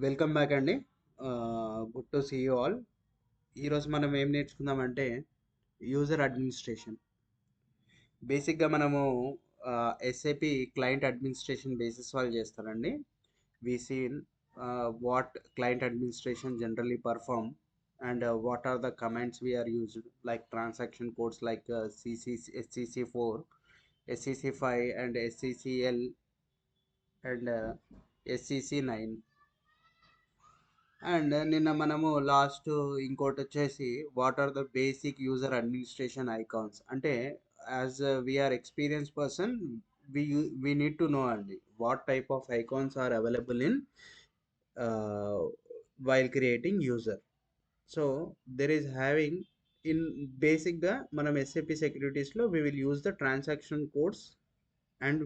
Welcome back అండి. Good to see you all. ఈరోజు మనం ఏం నేర్చుకుందామంటే యూజర్ అడ్మినిస్ట్రేషన్. బేసిక్గా మనము ఎస్ఏపి క్లయింట్ అడ్మినిస్ట్రేషన్ బేసిస్ వాళ్ళు చేస్తారండి. We seen what client administration generally perform and what are the commands we are used like transaction codes like SCC4, SCC5 and SCCL and SCC9. And నిన్న మనము last ఇంకోటి వచ్చేసి what are the basic user administration icons అంటే as we're experience person we need to know అండి what type of icons are available in while creating user. So there is having in బేసిక్గా మనం SAP సెక్యూరిటీస్లో we will use the transaction codes and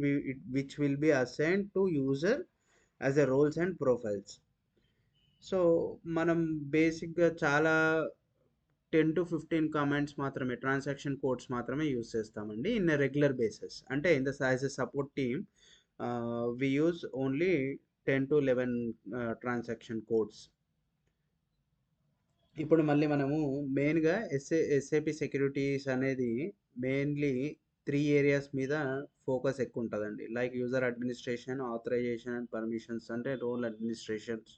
which will be assigned to user as a roles and profiles. So మనం బేసిక్గా చాలా 10 to 15 commands మాత్రమే transaction codes మాత్రమే use చేస్తామండి in regular basis. అంటే in the as a support team we use only 10 to 11 transaction codes. ఇప్పుడు మళ్ళీ మనము మెయిన్గా ఎస్ఏపి సెక్యూరిటీస్ అనేది మెయిన్లీ 3 ఏరియాస్ మీద ఫోకస్ ఎక్కువ ఉంటుందండి. Like user administration, authorization and permissions అంటే రోల్ అడ్మినిస్ట్రేషన్స్.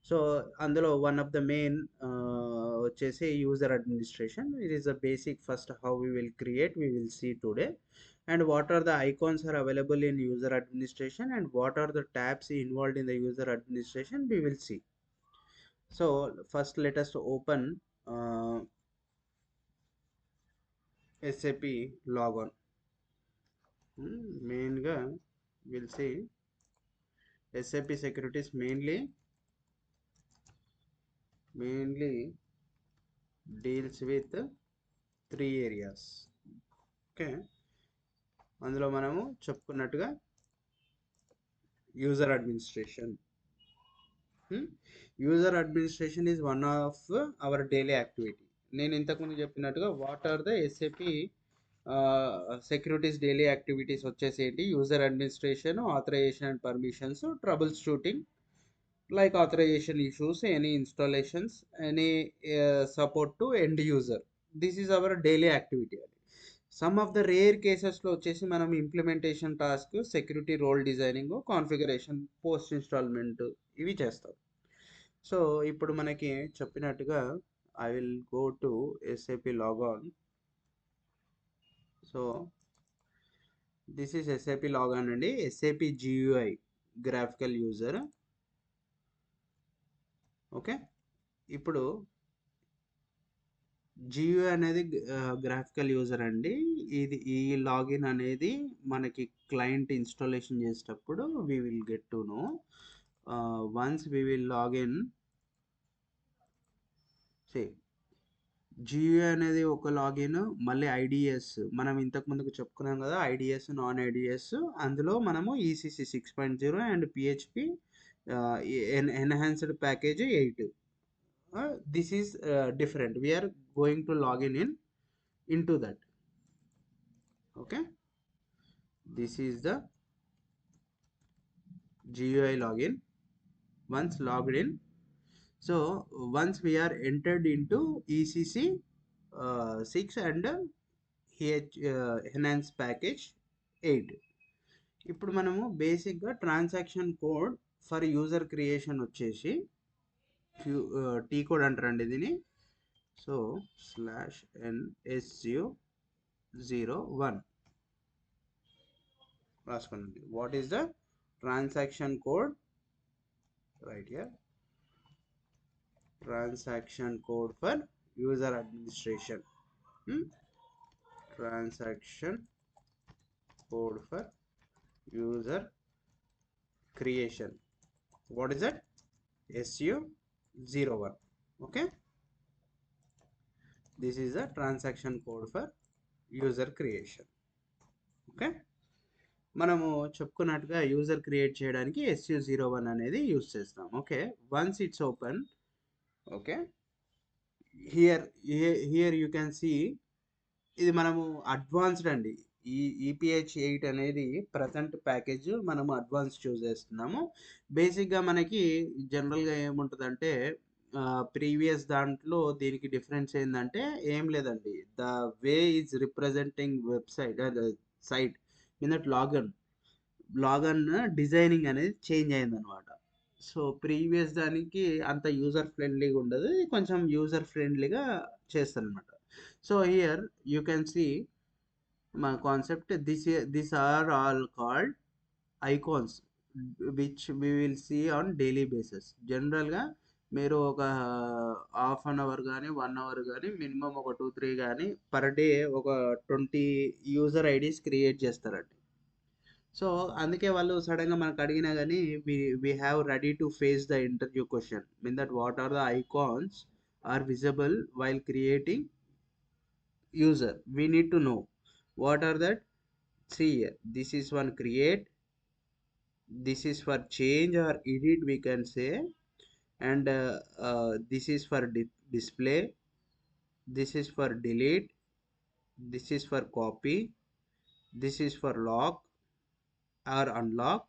సో అందులో వన్ ఆఫ్ ద మెయిన్ వచ్చేసి user administration. It is the basic first how we will create we will see today and what are the icons are available in user administration and what are the tabs involved in the user administration we will see. So first let us open SAP logon. Mainగా we'll see SAP securities mainly deals with 3 areas. Okay, అందులో మనము చెప్పుకున్నట్టుగా user administration. User administration is one of our daily activity. నేను ఇంతకుముందు చెప్పినట్టుగా what are the SAP securities daily activities వచ్చేసి ఏంటి? User administration, authorization and permissions, trouble shooting like authorization issues, any installations, any support to end user. This is our daily activity. Some of the rare cases లో వచ్చేసి మనం implementation task, security role designing, configuration, post installment ఇవి చేస్తాం. So ఇప్పుడు మనకి చెప్పినట్టుగా I will go to SAP logon. So this is SAP logon అండి. SAP GUI graphical user. Okay, ఇప్పుడు GUI అనేది గ్రాఫికల్ యూజర్ అండి. ఈ లాగిన్ అనేది మనకి క్లయింట్ ఇన్స్టాలేషన్ చేసేటప్పుడు we will get to know once we will login. GUI అనేది ఒక లాగిన్, మళ్ళీ IDS మనం ఇంతకు ముందుకు చెప్పుకున్నాం కదా, IDS నాన్ IDS. అందులో మనము ECC 6.0 and PHP enhanced package 8. This is different. We are going to login into that. Okay, this is the GUI login. Once logged in, so once we are entered into ECC 6 and enhanced package 8. ఇప్పుడు మనము బేసిక్గా transaction code for user creation వచ్చేసి T code అంటారండి దీన్ని. So /NSU01 రాసుకోండి. What is the transaction code? Right here, transaction code for user administration. Transaction code for user creation. What is that? SU01. Okay, this is the transaction code for user creation. Okay, మనము చెప్పుకున్నట్టుగా user create చేయడానికి SU01 అనేది use చేస్తాం. Okay, once it's open, okay, here you can see ఇది మనము advanced అండి. ఈ EPH 8 అనేది ప్రజెంట్ ప్యాకేజ్ మనము అడ్వాన్స్ చూస్ చేస్తున్నాము. బేసిక్గా మనకి జనరల్గా ఏముంటుందంటే ప్రీవియస్ దాంట్లో దీనికి డిఫరెన్స్ ఏంటంటే ఏం లేదండి. The way is representing website site in that logon designing అనేది చేంజ్ అయిందనమాట. సో ప్రీవియస్ దానికి అంత యూజర్ ఫ్రెండ్లీగా ఉండదు, ఇది కొంచెం యూజర్ ఫ్రెండ్లీగా చేస్తారనమాట. So here you can see మా concept, this are all called icons which we will see on daily basis. జనరల్గా మీరు ఒక హాఫ్ అన్ అవర్ కానీ 1 అవర్ కానీ మినిమం ఒక 2-3 కానీ పర్ డే ఒక 20 యూజర్ ఐడీస్ క్రియేట్ చేస్తారండి. సో అందుకే వాళ్ళు సడన్గా మనకు అడిగినా కానీ we have ready to face the interview question mean that what are the icons are visible while creating user. We need to know what are that. See here, this is one create, this is for change or edit we can say, and this is for display, this is for delete, this is for copy, this is for lock or unlock,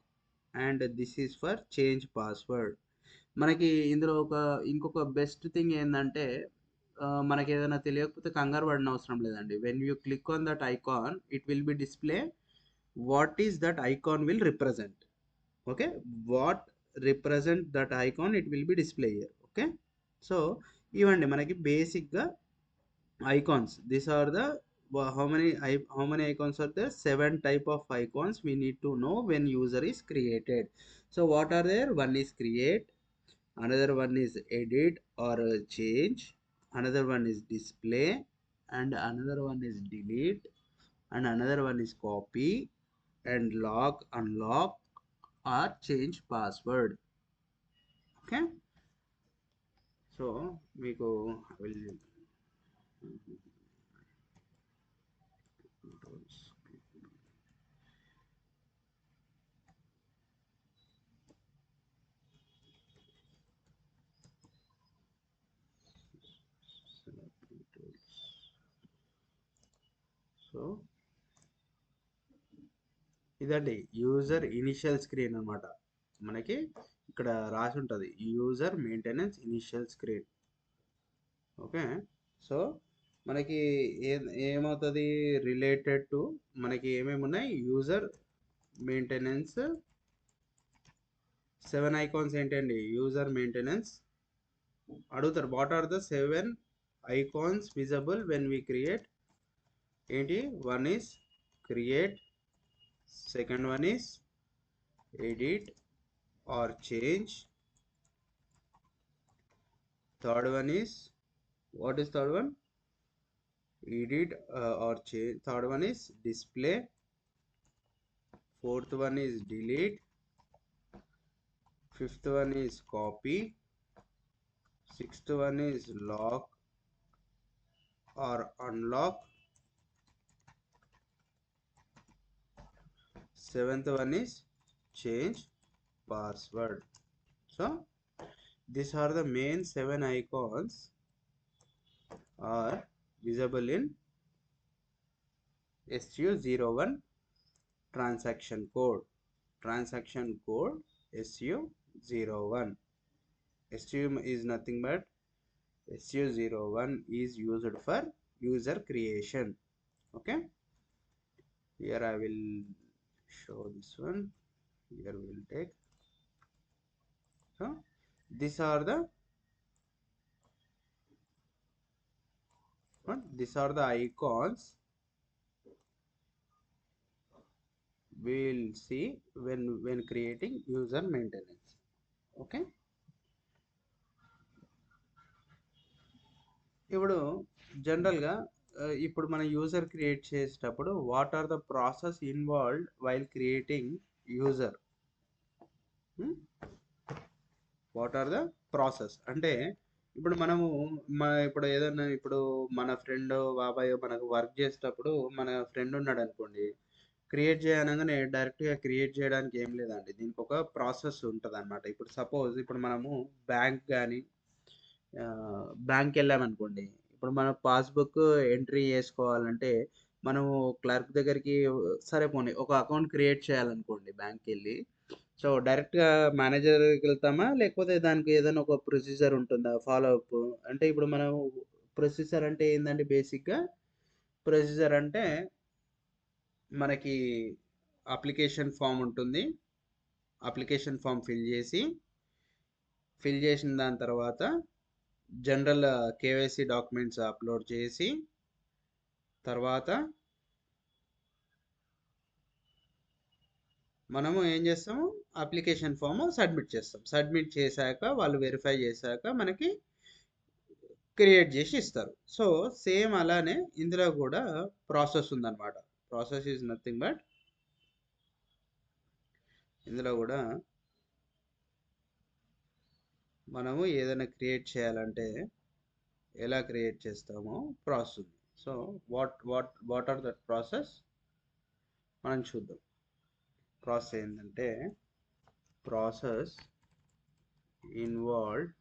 and this is for change password. మనకి ఇందులో ఇంకొక best thing ఏంటంటే మనకి ఏదైనా తెలియకపోతే కంగారు పడిన అవసరం లేదండి. When you click on that icon it will be display what is that icon will represent. Okay, what represent that icon it will be display here. Okay, so ఇవ్వండి మనకి బేసిక్గా icons. These are the how many icons are there? 7 type of icons we need to know when user is created. So what are there? One is create, another one is edit or change, another one is display, and another one is delete, and another one is copy, and lock, unlock or change password. Okay, so మీకు will so ఇదండి user initial screen అనమాట. మనకి ఇక్కడ రాసి ఉంటుంది user maintenance initial screen. Okay, so మనకి ఏమవుతుంది related to మనకి ఏమేమి ఉన్నాయి యూజర్ మెయింటెనెన్స్ 7 ఐకాన్స్ ఏంటండి యూజర్ మెయింటెనెన్స్ అడుగుతారు. What are the 7 icons visible when we create ఏంటి? One is create, second one is edit or change, third one is what is third one? Edit or change. Third one is display, fourth one is delete, fifth one is copy, sixth one is lock or unlock, seventh one is change password. So these are the main 7 icons are visible in SU01 transaction code. Transaction code SU01. SU is nothing but SU01 is used for user creation. Okay, here I will show this one. Here we will take. So these are the icons we will see when creating user maintenance. Okay, ఇప్పుడు జనరల్గా ఇప్పుడు మన user create చేసేటప్పుడు what are the process involved while creating user. What are the process అంటే ఇప్పుడు మనము ఇప్పుడు ఏదైనా ఇప్పుడు మన ఫ్రెండ్ బాబాయ్ మనకు వర్క్ చేసేటప్పుడు మన ఫ్రెండ్ ఉన్నాడు అనుకోండి, క్రియేట్ చేయనగానే డైరెక్ట్గా క్రియేట్ చేయడానికి ఏం లేదండి, దీనికి ఒక ప్రాసెస్ ఉంటుంది అనమాట. ఇప్పుడు సపోజ్ ఇప్పుడు మనము బ్యాంక్ వెళ్ళామనుకోండి, ఇప్పుడు మన పాస్బుక్ ఎంట్రీ చేసుకోవాలంటే మనము క్లర్క్ దగ్గరికి సరే పోనీ ఒక అకౌంట్ క్రియేట్ చేయాలనుకోండి బ్యాంక్కి వెళ్ళి. సో డైరెక్ట్గా మేనేజర్ దగ్గరికి వెళ్తామా, లేకపోతే దానికి ఏదైనా ఒక ప్రొసీజర్ ఉంటుందా ఫాలో అప్? అంటే ఇప్పుడు మనం ప్రొసీజర్ అంటే ఏంటంటే బేసిక్గా ప్రొసీజర్ అంటే మనకి అప్లికేషన్ ఫామ్ ఉంటుంది. అప్లికేషన్ ఫామ్ ఫిల్ చేసిన దాని తర్వాత జనరల్ కేవైసీ డాక్యుమెంట్స్ అప్లోడ్ చేసి తర్వాత మనము ఏం చేస్తాము, అప్లికేషన్ ఫామ్ సబ్మిట్ చేస్తాం. సబ్మిట్ చేశాక వాళ్ళు వెరిఫై చేశాక మనకి క్రియేట్ చేసి ఇస్తారు. సో సేమ్ అలానే ఇందులో కూడా ప్రాసెస్ ఉందన్నమాట. ప్రాసెస్ ఈజ్ నథింగ్ బట్ ఇందులో కూడా మనము ఏదైనా క్రియేట్ చేయాలంటే ఎలా క్రియేట్ చేస్తామో ప్రాసెస్ ఉంది. So what are that process మనం చూద్దాం. ప్రాసెస్ ఏంటంటే process involved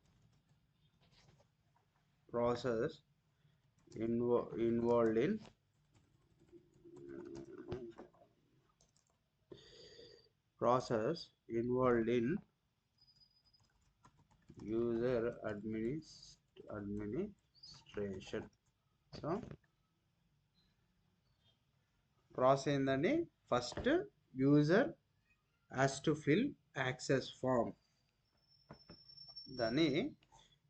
involved in user administration. So process ఏంటండి, first user has to fill access form. దాన్ని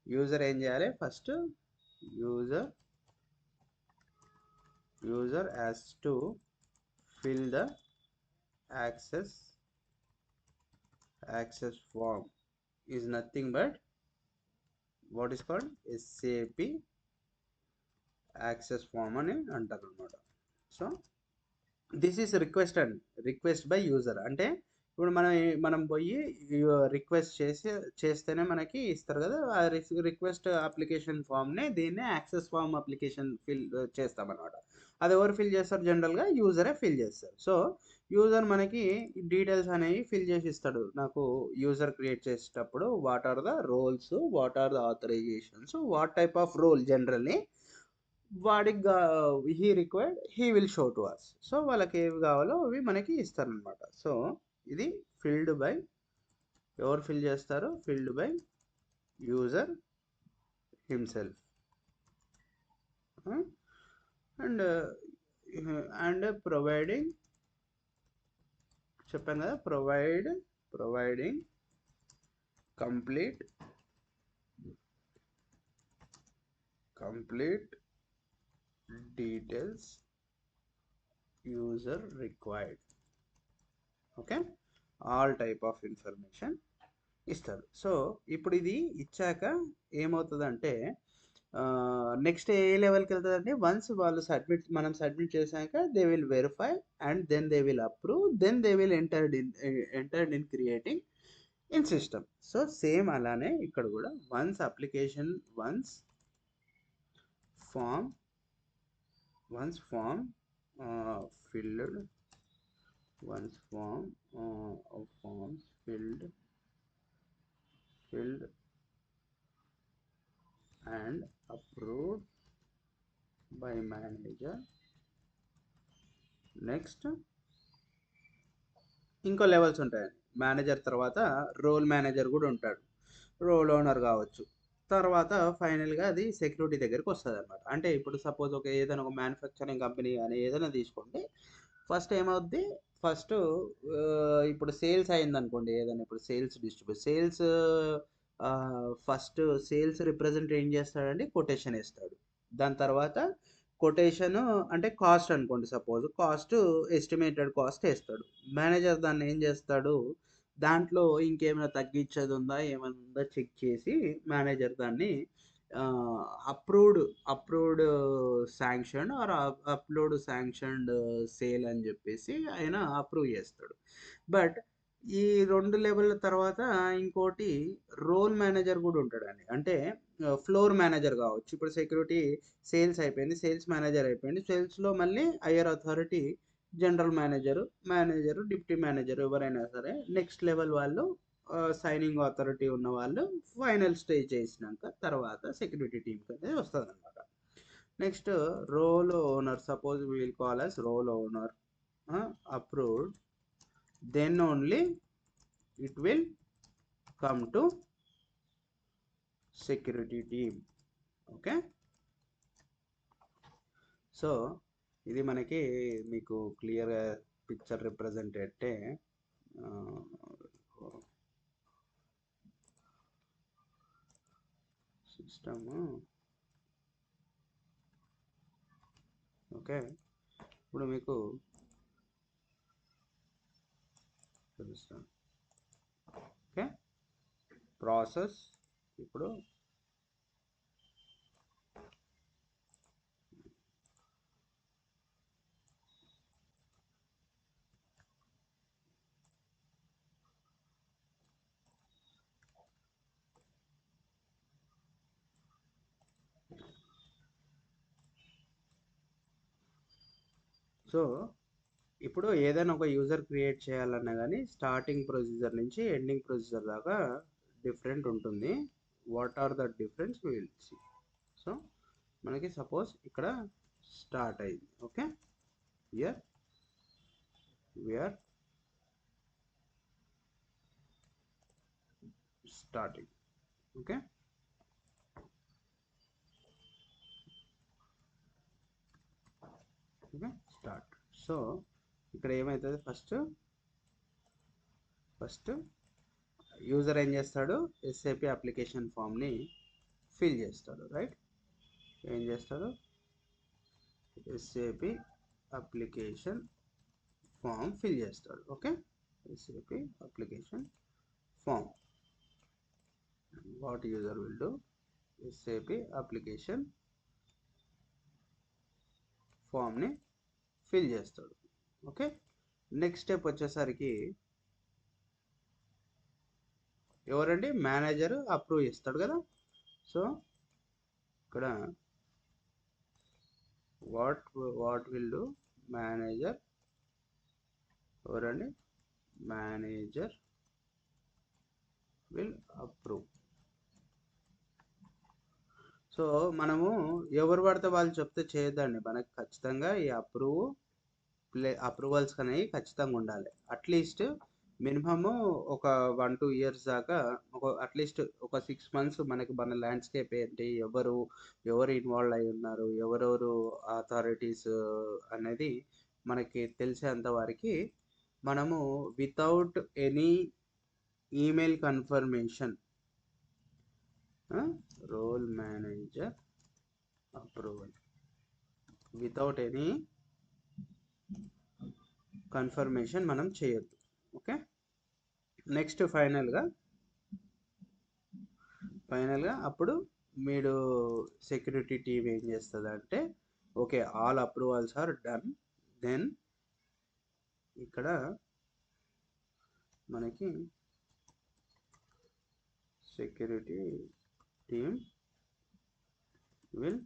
యూజర్ ఏం చేయాలి, first user has to fill the access form is nothing but what is called SAP access form అని అంటారు అనమాట. So this is request by user. అంటే ఇప్పుడు మనం పోయి రిక్వెస్ట్ చేస్తేనే మనకి ఇస్తారు కదా, ఆ రిక్వెస్ట్ అప్లికేషన్ ఫామ్నే దీన్నే యాక్సెస్ ఫామ్ అప్లికేషన్ ఫిల్ చేస్తామన్నమాట. అది ఎవరు ఫిల్ చేస్తారు, జనరల్గా యూజరే ఫిల్ చేస్తారు. సో యూజర్ మనకి డీటెయిల్స్ అనేవి ఫిల్ చేసి ఇస్తాడు. నాకు యూజర్ క్రియేట్ చేసేటప్పుడు what are the roles, what are the authorizations, what type of role generally వాడికి he will show to us. So వాళ్ళకి ఏవి కావాలో అవి మనకి ఇస్తారనమాట. సో ఇది ఫిల్డ్ బై, ఎవరు ఫిల్ చేస్తారు, filled by user himself. And providing, చెప్పాను కదా, providing complete details user required. Okay, all type of information ఇస్తారు. సో ఇప్పుడు ఇది ఇచ్చాక ఏమవుతుందంటే నెక్స్ట్ ఏ లెవెల్కి వెళ్తుందంటే, వన్స్ వాళ్ళు మనం సబ్మిట్ చేశాక they will verify and then they will approve, then they will entered in creating in system. So same అలానే ఇక్కడ కూడా once form filled, once forms filled and approved by manager. Next ఇంకో levels ఉంటాయి. Manager తర్వాత role manager కూడా ఉంటాడు, role owner కావచ్చు. తర్వాత ఫైనల్గా అది సెక్యూరిటీ దగ్గరికి వస్తుంది అనమాట. అంటే ఇప్పుడు సపోజ్ ఏదైనా ఒక మ్యానుఫ్యాక్చరింగ్ కంపెనీ కానీ ఏదైనా తీసుకోండి, ఫస్ట్ ఏమవుద్ది, ఫస్ట్ ఇప్పుడు సేల్స్ అయింది అనుకోండి ఏదైనా, ఇప్పుడు ఫస్ట్ సేల్స్ రిప్రజెంట్ ఏం చేస్తాడంటే కొటేషన్ వేస్తాడు. దాని తర్వాత కొటేషన్ అంటే కాస్ట్ అనుకోండి, సపోజ్ ఎస్టిమేటెడ్ కాస్ట్ వేస్తాడు. మేనేజర్ దాన్ని ఏం చేస్తాడు, దాంట్లో ఇంకేమైనా తగ్గించేది ఉందా ఏమైనా ఉందా చెక్ చేసి మేనేజర్ దాన్ని approved sanction or sanctioned sale అని చెప్పేసి ఆయన అప్రూవ్ చేస్తాడు. బట్ ఈ 2 లెవెల్ తర్వాత ఇంకోటి రోల్ మేనేజర్ కూడా ఉంటాడండి. అంటే ఫ్లోర్ మేనేజర్ కావచ్చు. ఇప్పుడు సెక్యూరిటీ సేల్స్ అయిపోయింది, సేల్స్ మేనేజర్ అయిపోయింది. సేల్స్లో మళ్ళీ higher authority general manager, deputy manager ఎవరైనా సరే నెక్స్ట్ లెవెల్ వాళ్ళు సైనింగ్ అథారిటీ ఉన్న వాళ్ళు ఫైనల్ స్టేజ్ చేసినాక తర్వాత సెక్యూరిటీ టీమ్కి అనేది వస్తుంది అనమాట. Next, role owner. Suppose we will call as role owner. Approved. Then only it will come to security team. Okay, so ఇది మనకి మీకు క్లియర్గా పిక్చర్ రిప్రజెంట్ అయితే సిస్టమ్. ఓకే, ఇప్పుడు మీకు చూపిస్తాను. ఓకే, ప్రాసెస్ ఇప్పుడు సో ఇప్పుడు ఏదైనా ఒక యూజర్ క్రియేట్ చేయాలన్నా కానీ స్టార్టింగ్ ప్రొసీజర్ నుంచి ఎండింగ్ ప్రొసీజర్ దాకా డిఫరెంట్ ఉంటుంది. What are the difference will see. So మనకి సపోజ్ ఇక్కడ స్టార్ట్ అయింది. Okay, here we're starting. Okay, okay start. So ఇక్కడ ఏమవుతుంది, ఫస్ట్ యూజర్ ఏం చేస్తాడు, ఎస్ఏపి అప్లికేషన్ ఫామ్ని ఫిల్ చేస్తాడు. రైట్, ఏం చేస్తాడు, ఎస్ఏపి అప్లికేషన్ ఫామ్ ఫిల్ చేస్తాడు. Okay, SAP application form. What user will do, SAP application ఫామ్ని ఫిల్ చేస్తాడు. ఓకే, నెక్స్ట్ స్టెప్ వచ్చేసరికి ఎవరండి, మేనేజర్ అప్రూవ్ చేస్తాడు కదా. సో ఇక్కడ వాట్ విల్ డూ, మేనేజర్ ఎవరండి, మేనేజర్ విల్ అప్రూవ్. సో మనము ఎవరు పడితే వాళ్ళు చెప్తే చేయొద్దండి, మనకు ఖచ్చితంగా ఈ అప్రూవల్స్ అనేవి ఖచ్చితంగా ఉండాలి. అట్లీస్ట్ మినిమము ఒక 1-2 ఇయర్స్ దాకా, అట్లీస్ట్ ఒక 6 months మనకి మన ల్యాండ్స్కేప్ ఏంటి, ఎవరు ఇన్వాల్వ్ అయి ఉన్నారు, ఎవరెవరు అథారిటీస్ అనేది మనకి తెలిసేంత వరకు మనము without any email confirmation, role manager approval without any confirmation మనం చేయొద్దు. ఓకే, నెక్స్ట్ ఫైనల్గా అప్పుడు మీరు సెక్యూరిటీ టీమ్ ఏం చేస్తుంది అంటే, okay all approvals are done, then ఇక్కడ మనకి security team will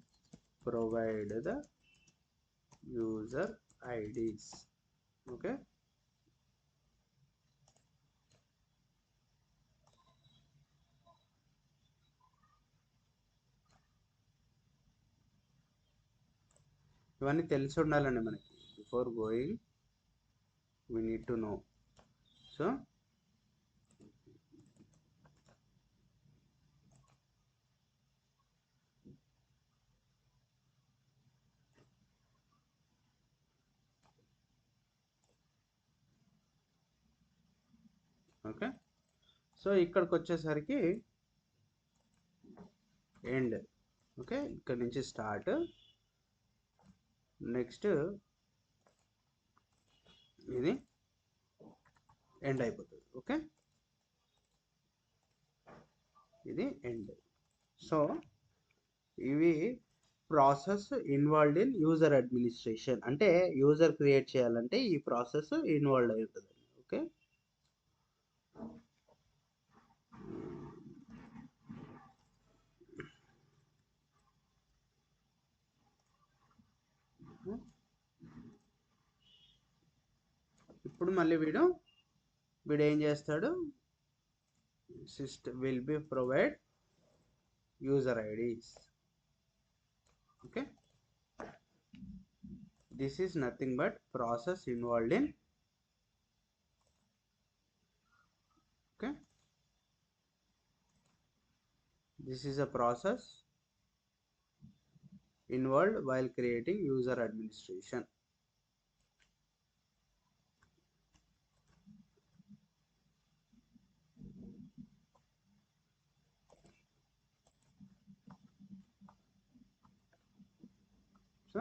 provide the user IDs. Okay, ఇవన్నీ తెలిసి ఉండాలండి మనకి. Before going we need to know. So okay, so ఇక్కడికి వచ్చేసరికి ఎండ్. ఓకే, ఇక్కడ నుంచి స్టార్ట్, నెక్స్ట్ ఇది ఎండ్ అయిపోతుంది. ఓకే, ఇది ఎండ్. సో ఇవి process involved in user administration. అంటే యూజర్ క్రియేట్ చేయాలంటే ఈ ప్రాసెస్ ఇన్వాల్వ్ అయి ఉంటుంది. ఓకే, ఇప్పుడు మళ్ళీ వీడు ఏం చేస్తాడు, system will be provide user IDs. Okay, this is nothing but process involved in, okay, this is a process involved while creating user administration. So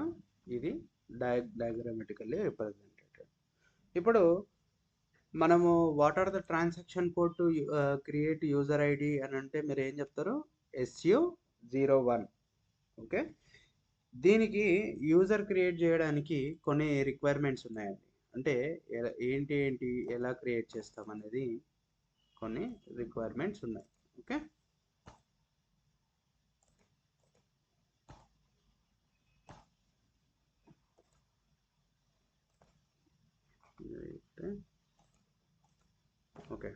ఇది డయాగ్రామటికల్లీ రిప్రజెంటెడ్. ఇప్పుడు మనము what are the transaction code to create user ID అని అంటే మీరు ఏం చెప్తారు? SU01. Okay, దీనికి user create చేయడానికి కొన్ని రిక్వైర్మెంట్స్ ఉన్నాయండి. అంటే ఏంటి ఎలా క్రియేట్ చేస్తాం అనేది కొన్ని రిక్వైర్మెంట్స్ ఉన్నాయి. Okay, okay,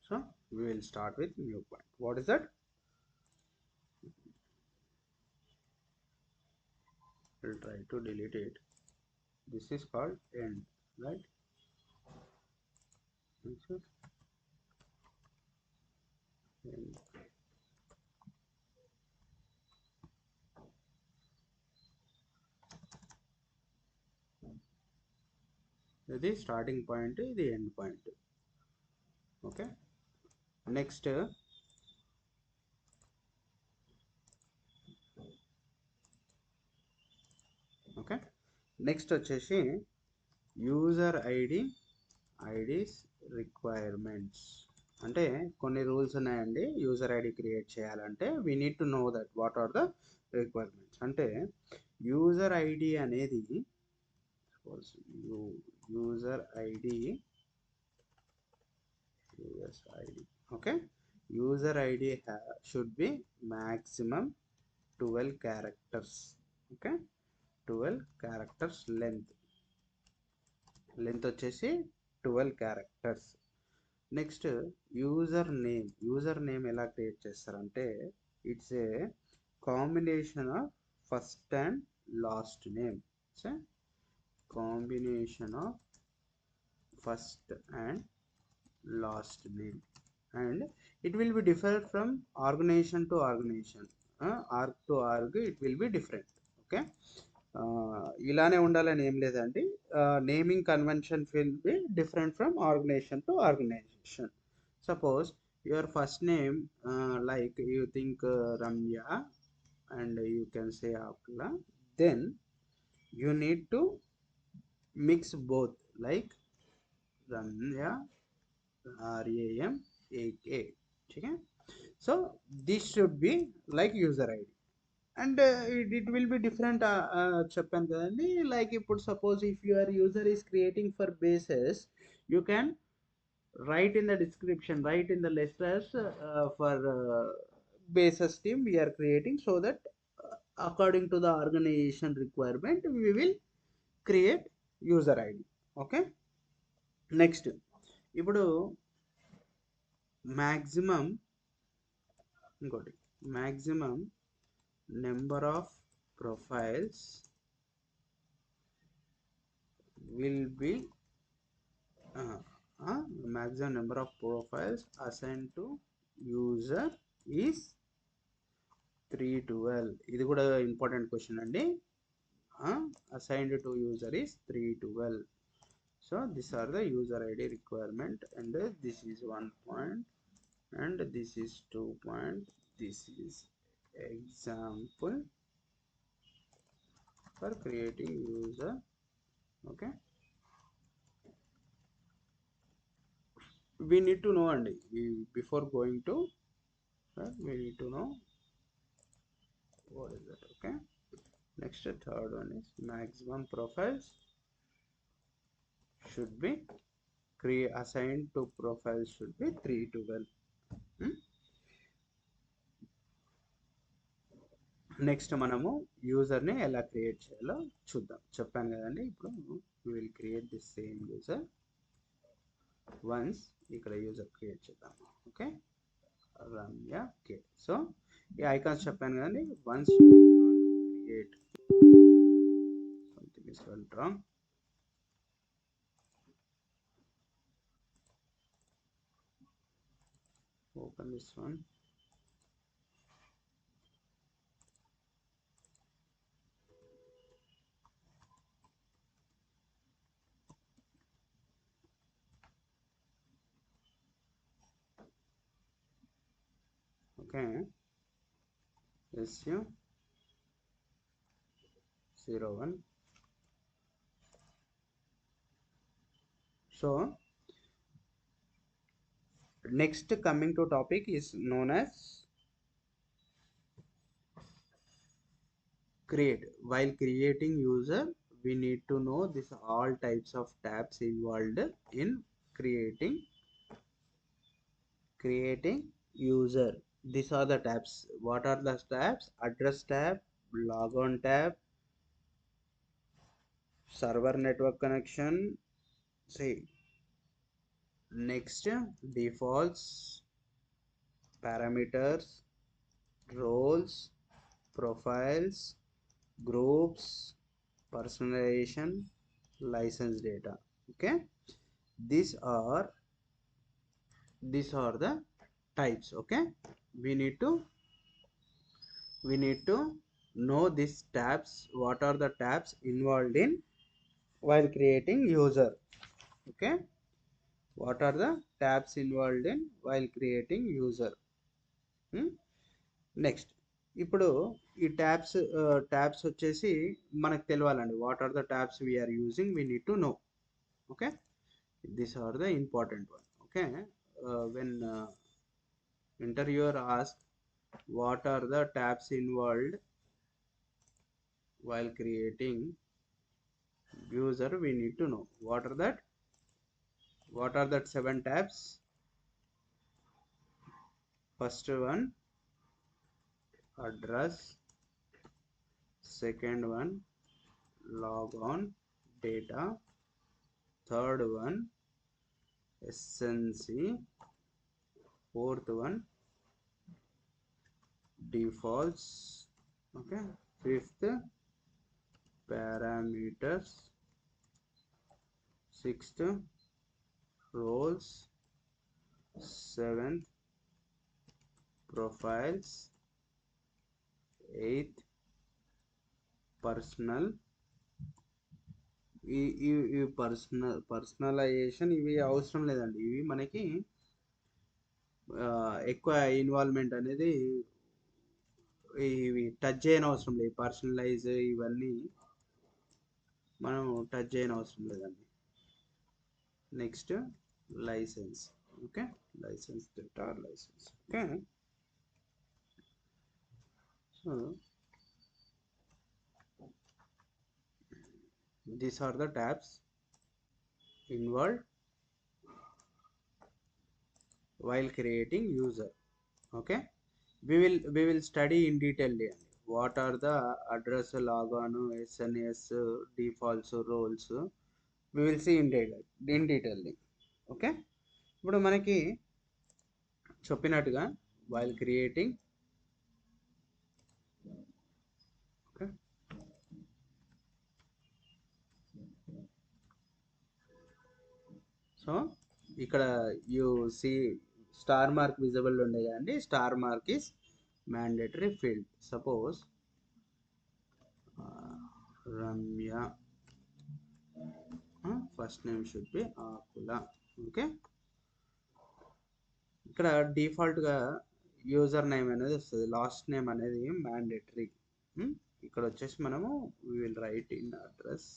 so we will start with new point. What is that? We'll try to delete it. This is called end, right? This is end. ఇది స్టార్టింగ్ పాయింట్, ఇది end point. Okay, next okay, next వచ్చేసి user IDs requirements. అంటే కొన్ని rules ఉన్నాయండి. User ID create చేయాలంటే we need to know that what are the requirements. అంటే user ID అనేది user ID okay, user ID should be maximum 12 characters. Okay, 12 characters length వచ్చేసి 12 characters. Next user name ఎలా create చేస్తారంటే it's a combination of first and last name. Combination of first and last name, and it will be different from organization to organization, org to org it will be different. Okay, ఇలానే ఉండాలని ఏం లేదండి. Naming convention will be different from organization to organization. Suppose your first name like you think Ramya and you can say Akla, then you need to mix both like Ramya RAM8A. ठीक है, so this should be like user ID, and it will be different. చెప్పాను కదండి, like ఇప్పుడు suppose if your user is creating for basis, you can write in the description, write in the letters for basis team we are creating, so that according to the organization requirement we will create user ID. Okay, next ఇప్పుడు maximum number of profiles will be maximum number of profiles assigned to user is 312. ఇది కూడా important question అండి. assigned to user is 312. so these are the user ID requirement, and this is 1 point and this is 2 point. This is example for creating user. okay, we need to know, and before going to we need to know what is that. okay, next third one is maximum profiles should be assigned to profiles should be 312. Next మనము యూజర్ని ఎలా create చేయాలో చూద్దాం. చెప్పాను కదండి, ఇప్పుడు will create the same user once. ఇక్కడ user create చేద్దాం. Okay, Ramya కే. So ఈ ఐకాన్స్ చెప్పాను కదండి. Once you create something is well wrong. Open this one. Okay, SU01. So next coming to topic is known as create. While creating user, we need to know this all types of tabs involved in creating user. These are the tabs. What are the tabs? Address tab, logon tab, server network connection. See, next defaults, parameters, roles, profiles, groups, personalization, license data. Okay, these are the types. Okay, we need to know these tabs. What are the tabs involved in while creating user? Okay, what are the tabs involved in while creating user? Next ఇప్పుడు ఈ tabs వచ్చేసి మనకు తెలియాలండి. What are the tabs we're using, we need to know. Okay, these are the important one. Okay, when interviewer ask what are the tabs involved while creating user, we need to know what are that 7 tabs. First one, address. Second one, logon data. Third one, SNC. Fourth one, defaults. Okay, fifth, parameters. Sixth, roles. Seventh, profiles. Eighth, personal. ఈ personalisation ఇవి అవసరం లేదండి. ఇవి మనకి ఎక్కువ involvement అనేది ఇవి touch చేయని అవసరం లేదు. పర్సనలైజ్ ఇవన్నీ మనం టచ్ చేయని అవసరం లేదండి. Next license. Okay, license data, license. Okay, so these are the tabs involved while creating user. Okay, we will study in detail what are the address, logon, SNS, defaults, roles. We will see in detail. Okay, ఇప్పుడు మనకి చెప్పినట్టుగా while creating, okay, so ఇక్కడ you sea star mark visible ఉండే కదండి. Star mark is mandatory field. Suppose Ramya, first name should be Akula. Okay, ఇక్కడ డిఫాల్ట్గా user name అనేది వస్తుంది, లాస్ట్ నేమ్ అనేది మ్యాండేటరీ. ఇక్కడ వచ్చేసి మనము we will write in address.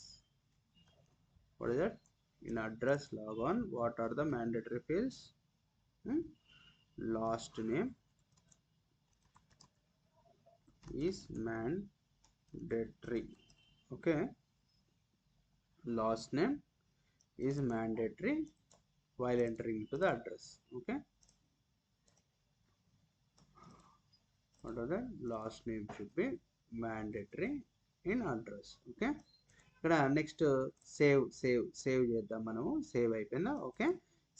What is that? In address logon, what are the mandatory fields? Last name is mandatory. Okay, last name is mandatory while entering into the address. Okay, what are the last name should be mandatory in address. Okay, ఇక్కడ next save చేద్దాం మనము. Save అయిపోయిందా? Okay,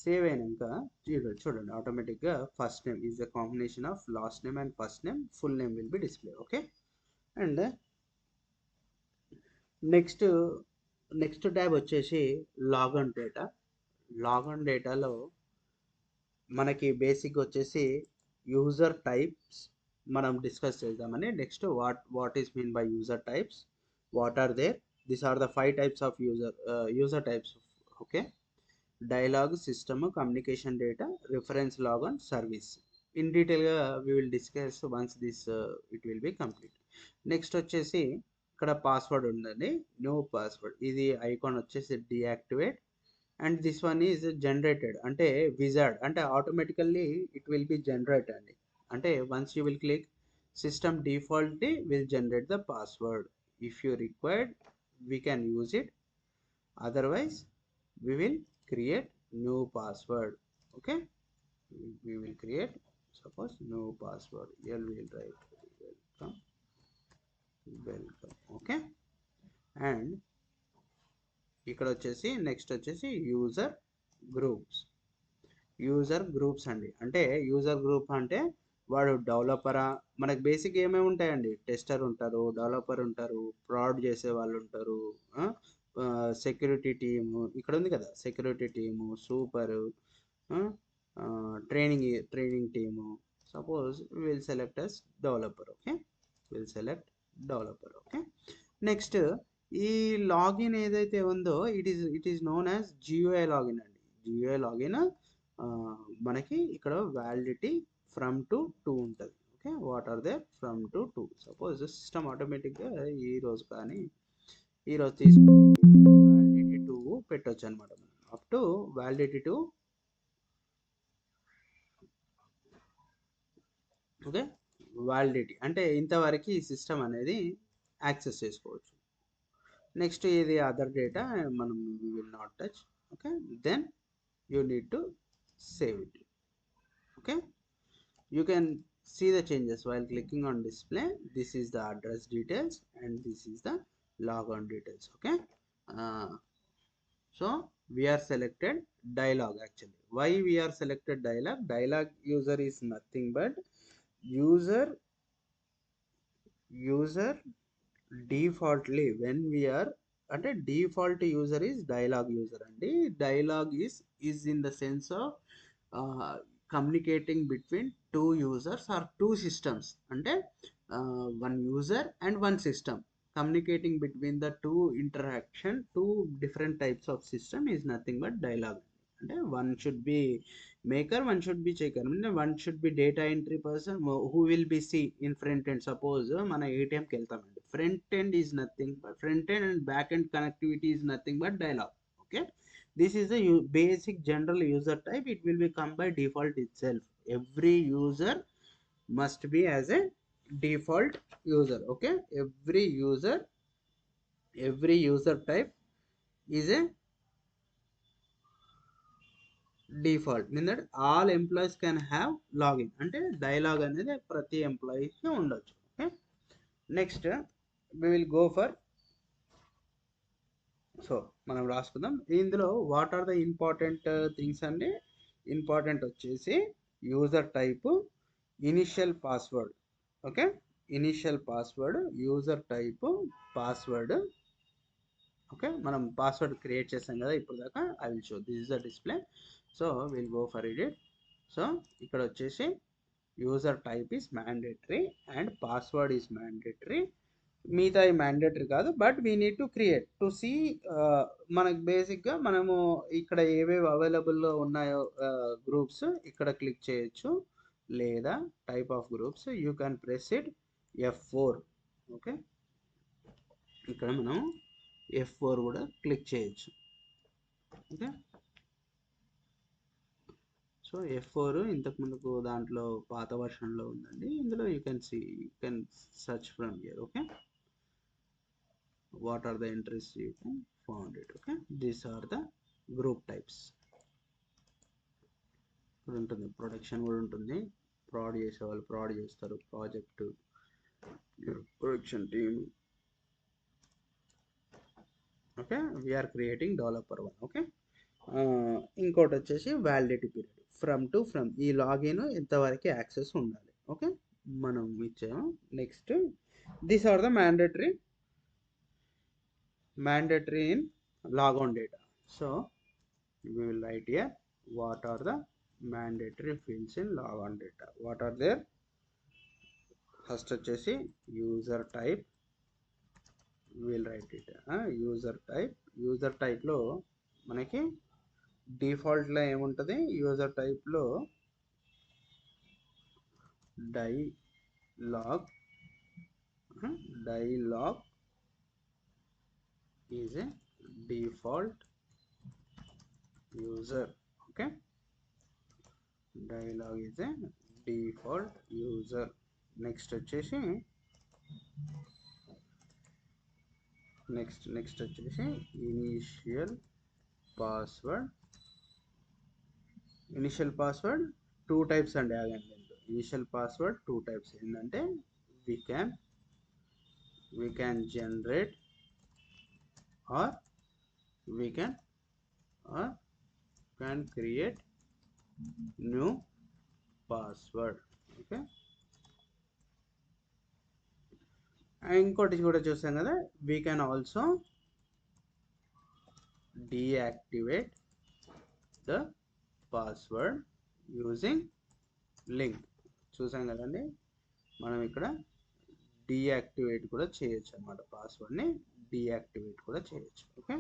save అయినాక చూడండి ఆటోమేటిక్గా first name is the combination of last name and first name, full name will be display. Okay. And next next tab వచ్చేసి logon data. Logon డేటాలో మనకి బేసిక్ వచ్చేసి యూజర్ టైప్స్ మనం డిస్కస్ చేద్దామని. Next what is mean by user types, what are there, these are the 5 types of user types. Okay. Dialog, system, communication data, reference, logon, service. In డీటెయిల్గా we will discuss once this it will be complete. Next వచ్చేసి ఇక్కడ password ఉందండి, new password. ఇది icon వచ్చేసి deactivate. And this one is generated అంటే wizard, అంటే automatically it will be generate అండి. అంటే once you will click system default will generate the password. If you required we can use it, otherwise we will create new password. Okay, we will create, suppose, new password. Here we will write welcome, welcome. Okay. And ఇక్కడ వచ్చేసి next వచ్చేసి user groups. User groups అండి, అంటే user group అంటే వాడు డెవలపరా, మనకు basic ఏమేమి ఉంటాయండి, టెస్టర్ ఉంటారు, డెవలపర్ ఉంటారు, ప్రాడ్ చేసే వాళ్ళు ఉంటారు, సెక్యూరిటీ టీము ఇక్కడ ఉంది కదా, security team, super, training team. Suppose will select as developer. Okay, will select developer. Okay. Next ఈ లాగిన్ ఏదైతే ఉందో it is known as GUI login అండి. జియూఐ లాగిన్ మనకి ఇక్కడ వ్యాలిడిటీ ఫ్రమ్ టు 2 ఉంటుంది. Okay, what are there from to 2. Suppose system ఆటోమేటిక్గా ఈరోజు కానీ ఈరోజు తీసుకుని వ్యాలిడిటీ 2 పెట్టవచ్చు అనమాట. మనం up to validity 2. Okay, validity అంటే ఇంతవరకు ఈ సిస్టమ్ అనేది యాక్సెస్ చేసుకోవచ్చు. నెక్స్ట్ ఇది అదర్ డేటా మనం will not touch. Okay, then you need to save it. Okay, you can see the changes while clicking on display. This is the address details and this is the logon details. Okay, so we are selected dialog. Actually, why we are selected dialog user is nothing but user defaultly when we are అంటే default user is dialog user అండి. dialog is in the sense of communicating between 2 users or 2 systems. అంటే 1 user and 1 system communicating between the 2 interaction, 2 different types of system is nothing but dialog. అంటే one should be maker, one should be checker, one should be data entry person who will be see in front end. Suppose మన ATM కి వెళ్తామండి, front end is nothing but front end and back end connectivity is nothing but dialog. Okay, this is the basic general user type. It will be come by default itself. Every user must be as a default user. Okay, every user type is a default, mean that all employees can have login. అంటే dialog అనేది ప్రతి employees కి ఉండొచ్చు. Okay, next we will go for, so మనం రాసుకుందాం ఇందులో what are the important things అండి. Important వచ్చేసి user type, initial password. Okay, initial password, user type, password. Okay, మనం పాస్వర్డ్ క్రియేట్ చేసాం కదా ఇప్పుడు దాకా. I will show this is the display. So will go for edit. So ఇక్కడ వచ్చేసి user type is mandatory and password is mandatory. మిగతా mandatory కాదు, but we need to create to see. మనకు బేసిక్గా మనము ఇక్కడ ఏవేవి అవైలబుల్లో ఉన్నాయో గ్రూప్స్ ఇక్కడ క్లిక్ చేయొచ్చు, లేదా type of groups you can press it F4. Okay, ఇక్కడ మనం F4 కూడా క్లిక్ చేయొచ్చు. ఓకే, సో F4 ఇంతకు ముందుకు దాంట్లో పాత వర్షన్లో ఉందండి. ఇందులో you can see, you can search from here. Okay, what are the entries you can found it. Okay, these are the group types. ఉంటుంది ప్రొడక్షన్ కూడా ఉంటుంది, ప్రాడ్ చేసే వాళ్ళు ప్రాడ్ చేస్తారు, project production team. Okay, we are creating developer 1. Okay, ఇంకోటి వచ్చేసి validity period from ఈ login ఎంతవరకు యాక్సెస్ ఉండాలి. ఓకే, మనం ఇచ్చాము. Next, these are the mandatory in logon data. So we will write here what are the mandatory fields in logon data. What are there? First వచ్చేసి user type, will write it. User టైప్లో మనకి డిఫాల్ట్లో ఏముంటుంది? User టైప్లో dialogue is a default user. Okay, dialog is a default user. Next వచ్చేసి initial password two types అండి. ఆగండి, initial password two types ఏంటంటే we can generate or we can create new password. Okay, ఇంకోటి కూడా చూసాం కదా, we can also deactivate the password using link. చూసాం కదండి, మనం ఇక్కడ డీయాక్టివేట్ కూడా చేయొచ్చు అన్నమాట. పాస్వర్డ్ని డీయాక్టివేట్ కూడా చేయొచ్చు. Okay,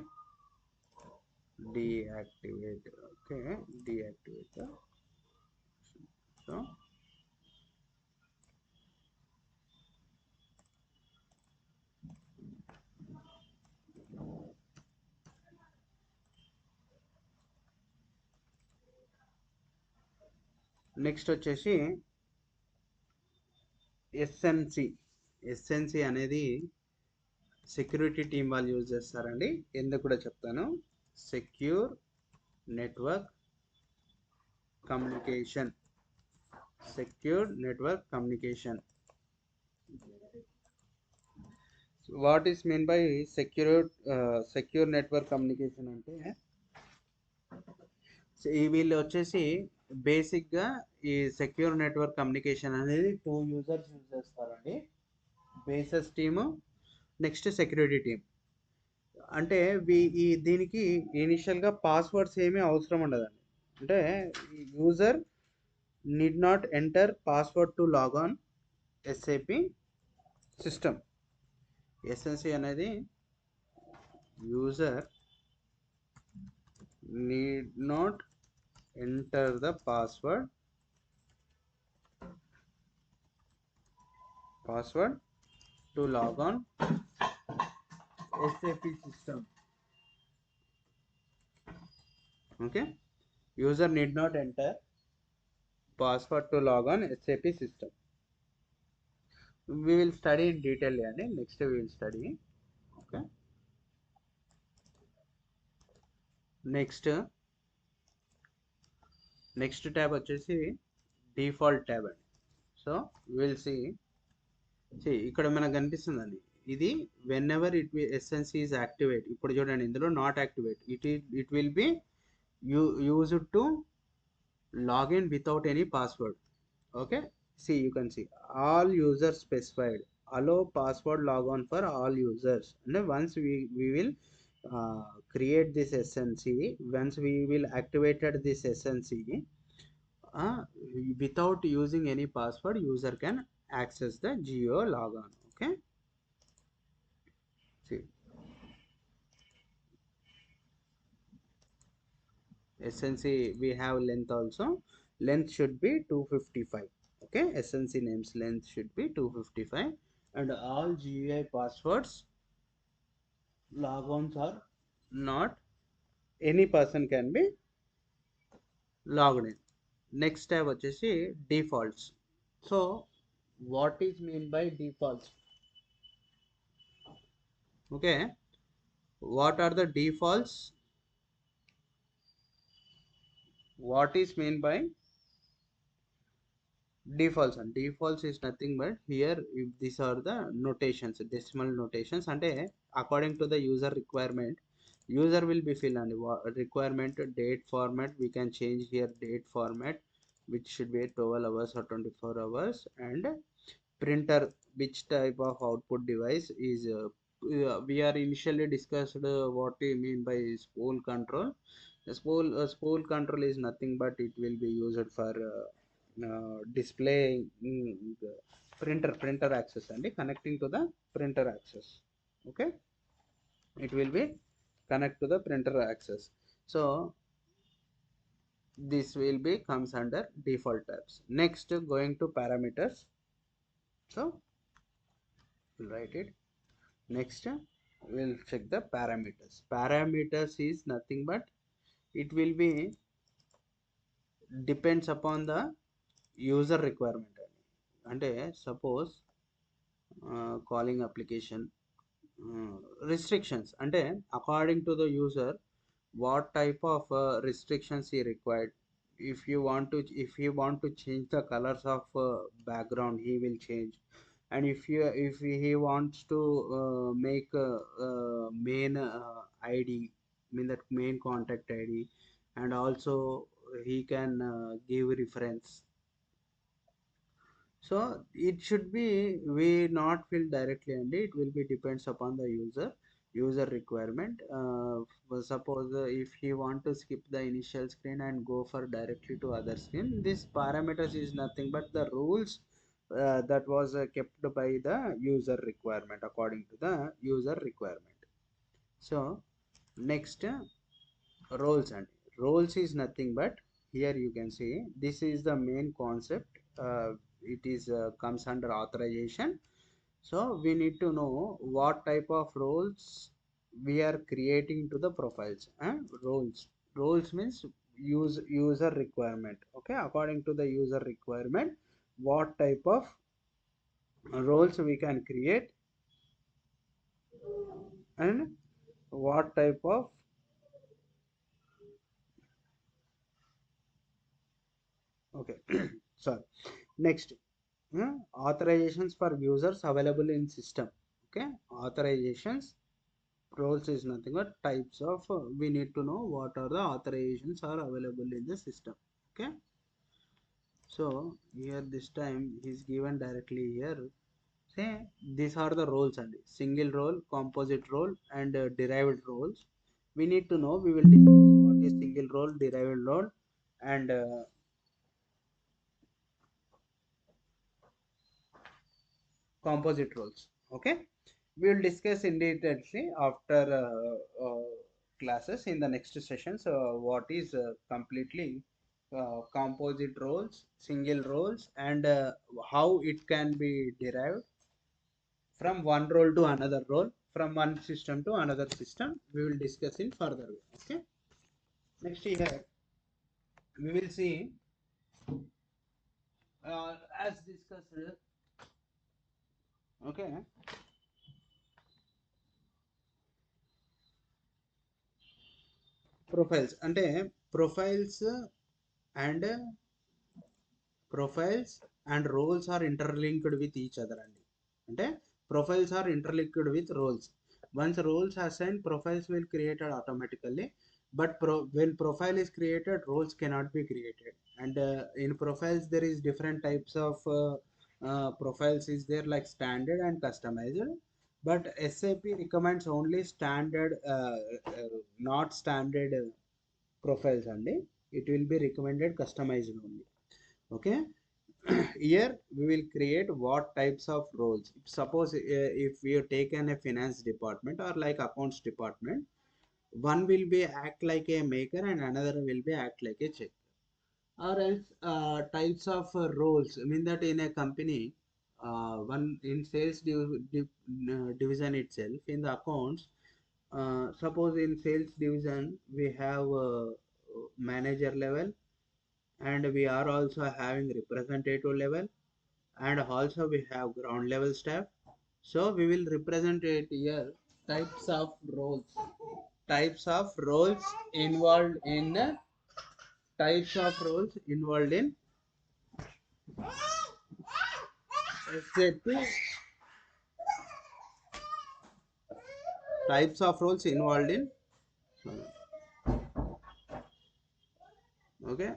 deactivate. Okay, deactivate. So next వచ్చేసి ఎస్ఎన్సి అనేది సెక్యూరిటీ టీమ్ వాళ్ళు యూజ్ చేస్తారండి. ఎందుకు కూడా చెప్తాను. Secure network communication. What is mean by secure network communication అంటే, వీళ్ళు వచ్చేసి బేసిక్గా ఈ సెక్యూర్ నెట్వర్క్ కమ్యూనికేషన్ అనేది టూ యూజర్స్ యూజ్ చేస్తారండి. Basis team, next security team. అంటే దీనికి ఇనిషియల్గా పాస్వర్డ్స్ ఏమీ అవసరం ఉండదండి. అంటే user need not enter password to log on SAP system. SNC అనేది user need not enter the password to log on SAP system. Okay, user need not enter password to log on SAP system. We will study in detail and next we will study. Okay, next tab వచ్చేసి default tab అండి. So will see ఇక్కడ మనకు కనిపిస్తుందండి, ఇది when ever SNC is activate. ఇప్పుడు చూడండి, ఇందులో not activate, it will be used to login without any password. Okay, you can see all users specified, allow password logon for all users. And once we will create this SNC, once we will activated this SNC, without using any password, user can access the geo logon. Okay, see, SNC we have length also. Length should be 255. Okay, SNC names length should be 255, and all GUI passwords logons are not any person can be logged in. Next tab వచ్చేసి defaults. So what is mean by defaults? Okay, what are the defaults? What is mean by defaults? And defaults is nothing but here, if these are the notations, decimal notations, and according to the user requirement, user will be fill and requirement date format we can change here, date format which should be 12 hours or 24 hours, and printer which type of output device is we are initially discussed what we mean by spool control. The spool control is nothing but it will be used for display the printer access and connecting to the printer access. Okay, it will be connect to the printer access. So this will be comes under default tabs. Next going to parameters, so we'll write it. Next we'll check the parameters. Parameters is nothing but it will be depends upon the user requirement. అంటే suppose calling application restrictions అంటే according to the user what type of restrictions he required. If you want to change the colors of background he will change, and if he wants to make main id, mean that main contact id, and also he can give reference. So it should be we not fill directly, and it will be depends upon the user requirement. Suppose if he want to skip the initial screen and go for directly to other screen, this parameters is nothing but the rules that was kept by the user requirement according to the user requirement. So next roles, and roles is nothing but here you can see this is the main concept. It is comes under authorization. So we need to know what type of roles we are creating to the profiles. Roles means user requirement. Okay, according to the user requirement what type of roles we can create, and what type of okay sorry. Next, authorizations for users available in system. Okay, authorizations roles is nothing but types of we need to know what are the authorizations are available in the system. Okay, so here this time is given directly here. Say these are the roles, and single role, composite role, and derived roles. We need to know, we will discuss what is single role, derived role, and composite roles. Okay, we will discuss in detailly after classes in the next session. So what is completely composite roles, single roles, and how it can be derived from one role to another role, from one system to another system, we will discuss in further way. Okay, next here we will see as discussed. Okay, profiles అంటే profiles and profiles and roles are interlinked with each other అండి. అంటే profiles are interlinked with roles. Once roles assigned, profiles will created automatically, but when profile is created roles cannot be created. And in profiles there is different types of profiles is there, like standard and customized, but SAP recommends only standard not standard profiles only. It will be recommended customized only. Okay, here we will create what types of roles. Suppose if we have taken a finance department or like accounts department, one will be act like a maker and another will be act like a checker. Or else types of roles, I mean that in a company, one in sales division itself, in the accounts, suppose in sales division we have manager level, and we are also having representative level, and also we have ground level staff. So we will represent it here types of roles, types of roles involved in types of roles involved in SAP, types of roles involved in okay.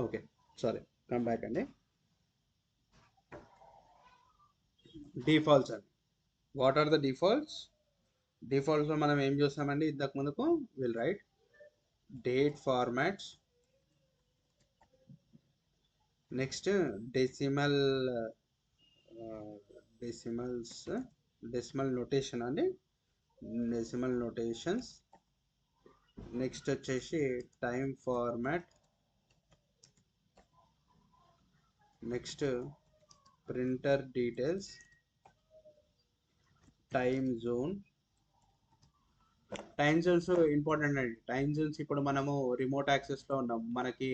Okay, sorry, come back అండి. Defaults అండి. What are the defaults? డిఫాల్ట్స్లో మనం ఏం చూస్తామండి ఇంతకు ముందుకు? Will write date formats, next decimal, decimals, decimal notation అండి, decimal notations. Next వచ్చేసి time format, next printer details, time zone. Time zones important అండి. టైం జోన్స్ ఇప్పుడు మనము రిమోట్ యాక్సెస్లో ఉన్నాం, మనకి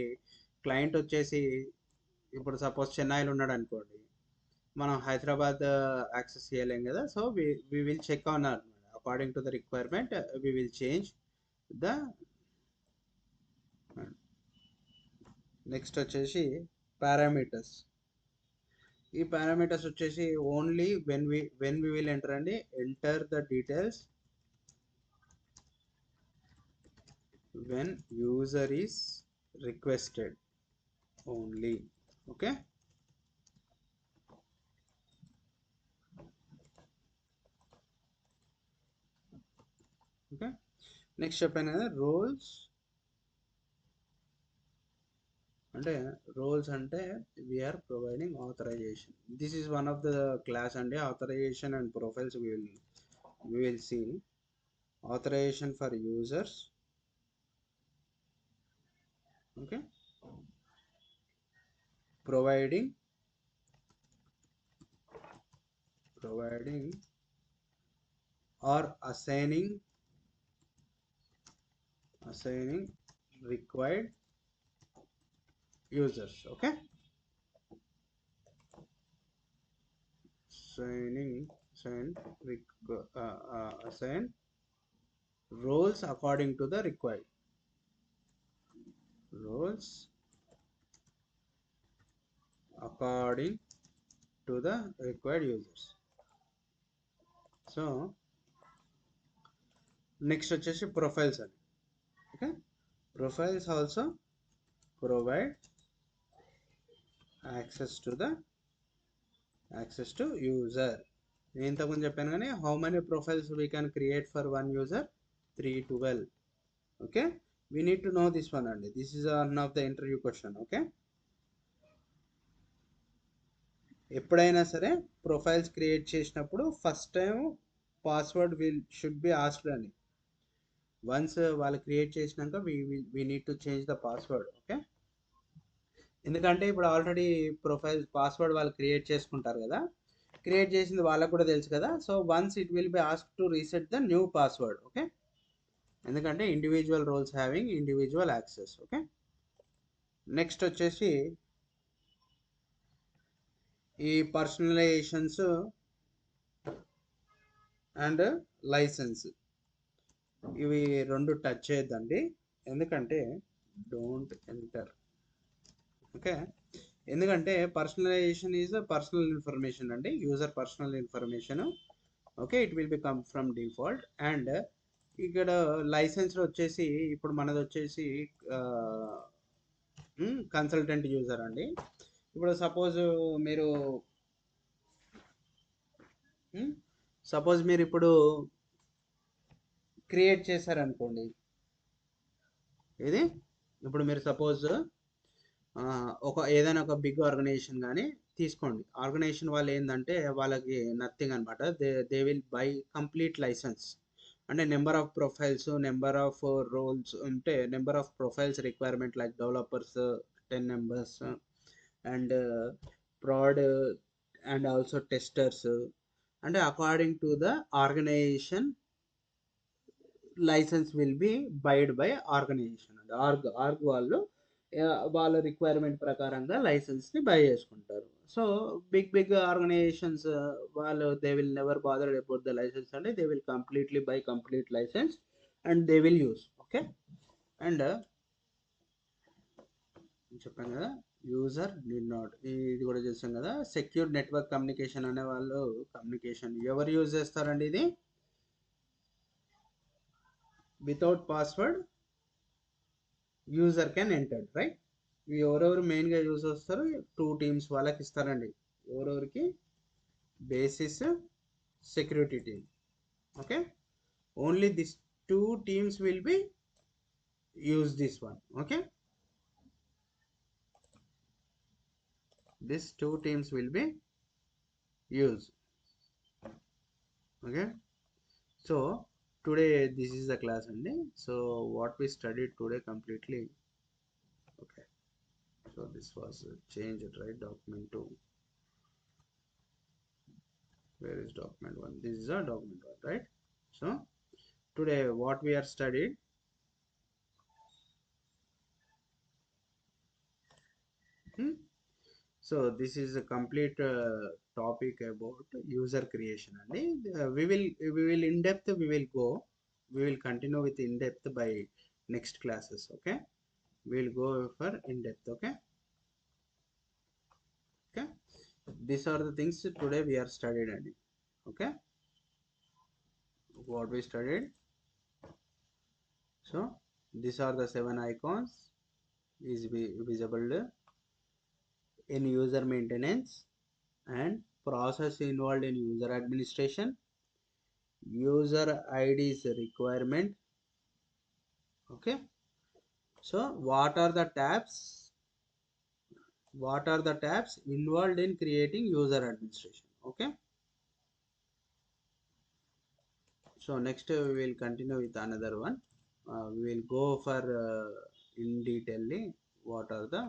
క్లయింట్ వచ్చేసి ఇప్పుడు సపోజ్ చెన్నైలో ఉన్నాడు అనుకోండి, మనం హైదరాబాద్ యాక్సెస్ చేయలేం కదా. So we will check on according to the requirement we will change the. Next వచ్చేసి పారామీటర్స్. ఈ పారామీటర్స్ వచ్చేసి only when we will enter అండి, enter the details when user is requested only. Okay. Okay, next చెప్పాను కదా roles అంటే. Roles అంటే we're providing authorization. This is one of the class అండి, authorization and profiles. we will see authorization for users. Okay, providing or assigning required users. Okay, assign roles according to the required roles according to the required users. So next వచ్చేసి profiles అండి. Okay, profiles also provide access to user. నేను ఇంతకుముందు చెప్పాను కానీ how many profiles we can create for one user? 312. Okay, we need to know this one అండి. This is one of the interview question. Okay, ఎప్పుడైనా సరే profiles create చేసినప్పుడు first time password should be asked అని. Once వాళ్ళు create చేసినాక we need to change the password. Okay, ఎందుకంటే ఇప్పుడు already password వాళ్ళు క్రియేట్ చేసుకుంటారు కదా, క్రియేట్ చేసింది వాళ్ళకు కూడా తెలుసు కదా. So once it will be ask to reset the new password. Okay, ఎందుకంటే individual roles having individual access. Okay, next వచ్చేసి ఈ పర్సనలైజేషన్స్ అండ్ లైసెన్స్, ఇవి రెండు టచ్ చేయొద్దండి, ఎందుకంటే డోంట్ ఎంటర్. ఓకే, ఎందుకంటే పర్సనలైజేషన్ ఈజ్ పర్సనల్ ఇన్ఫర్మేషన్ అండి, user personal information. Okay, it will B come from default. And ఇక్కడ లైసెన్స్ వచ్చేసి ఇప్పుడు మనది వచ్చేసి కన్సల్టెంట్ యూజర్ అండి. ఇప్పుడు సపోజ్ మీరు ఇప్పుడు క్రియేట్ చేశారనుకోండి, ఇది ఇప్పుడు మీరు సపోజ్ ఏదైనా ఒక బిగ్ ఆర్గనైజేషన్ కానీ తీసుకోండి. ఆర్గనైజేషన్ వాళ్ళు ఏంటంటే వాళ్ళకి నథింగ్ అనమాట, they will buy complete licence. అంటే number of profiles, number of roles ఉంటే, number of profiles requirement like developers 10 members and prod and also testers. అంటే according to the organisation licence will be buyed by organisation అండి. Org వాళ్ళు వాళ్ళ రిక్వైర్మెంట్ ప్రకారంగా లైసెన్స్ని buy చేసుకుంటారు. సో బిగ్ ఆర్గనైజేషన్స్ వాళ్ళు they will never bother about the licence అండి, they will completely buy complete licence and they will use. Okay, and చెప్పాను కదా యూజర్ నీడ్ నాట్, ఇది కూడా చేస్తాం కదా. సెక్యూర్ నెట్వర్క్ కమ్యూనికేషన్ అనే వాళ్ళు కమ్యూనికేషన్ ఎవరు యూజ్ చేస్తారండి? ఇది without password user can enter, right. ఇవి ఎవరెవరు మెయిన్గా యూజ్ వస్తారు, 2 టీమ్స్ వాళ్ళకి ఇస్తారండి. ఎవరెవరికి? Basis, security team. Okay, only this 2 teams will be use this one. Okay, these 2 teams will be used. Okay, so today this is the class only. So what we studied today completely. Okay, so this was changed, right? Document 2. Where is document 1? This is a document 1, right? So today what we are studied, so this is a complete topic about user creation, and we will in depth we will continue with in depth by next classes. Okay, we will go for in depth. Okay, okay, these are the things today we are studied. And okay, what we studied. So these are the 7 icons is visible in user maintenance and process involved in user administration, user IDs requirement. Okay, so what are the tabs involved in creating user administration? Okay, so next we will continue with another one. We will go for in detail what are the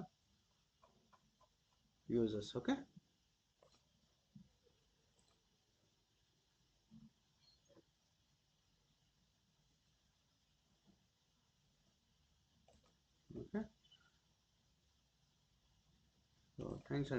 users. Okay, okay, so thanks.